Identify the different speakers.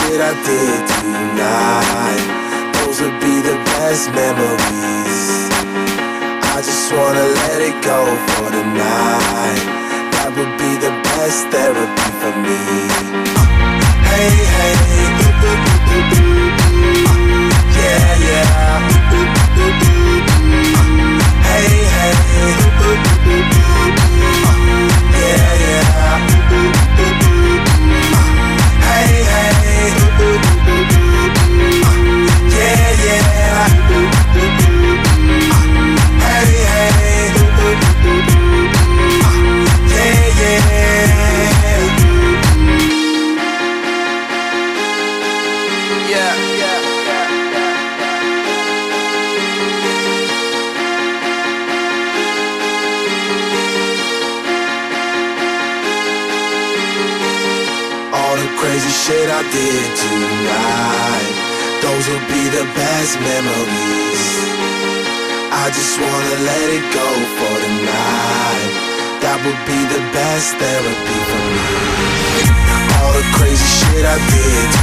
Speaker 1: shit I did tonight, those would be the best memories. I just wanna let it go for the night. That would be the best therapy for me. Hey, hey, yeah, yeah. Hey, hey, yeah, yeah. Hey, hey, yeah, yeah. Hey, hey, yeah, yeah. Yeah, yeah, yeah. All the crazy shit I did tonight, those will be the best memories. I just wanna let it go for the night. That would be the best therapy for me. All the crazy shit I did